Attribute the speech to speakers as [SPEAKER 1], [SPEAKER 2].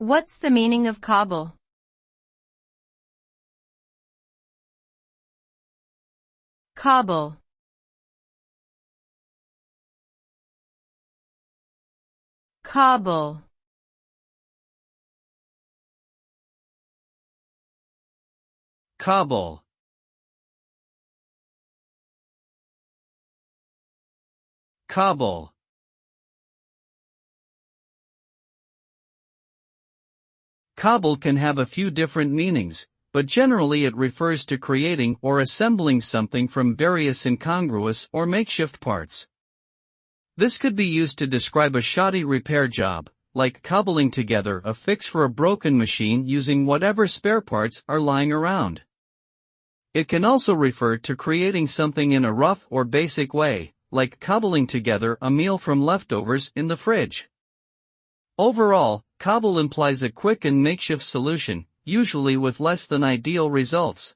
[SPEAKER 1] What's the meaning of cobble? Cobble. Cobble.
[SPEAKER 2] Cobble. Cobble. Cobble can have a few different meanings, but generally it refers to creating or assembling something from various incongruous or makeshift parts. This could be used to describe a shoddy repair job, like cobbling together a fix for a broken machine using whatever spare parts are lying around. It can also refer to creating something in a rough or basic way, like cobbling together a meal from leftovers in the fridge. Overall, cobble implies a quick and makeshift solution, usually with less than ideal results.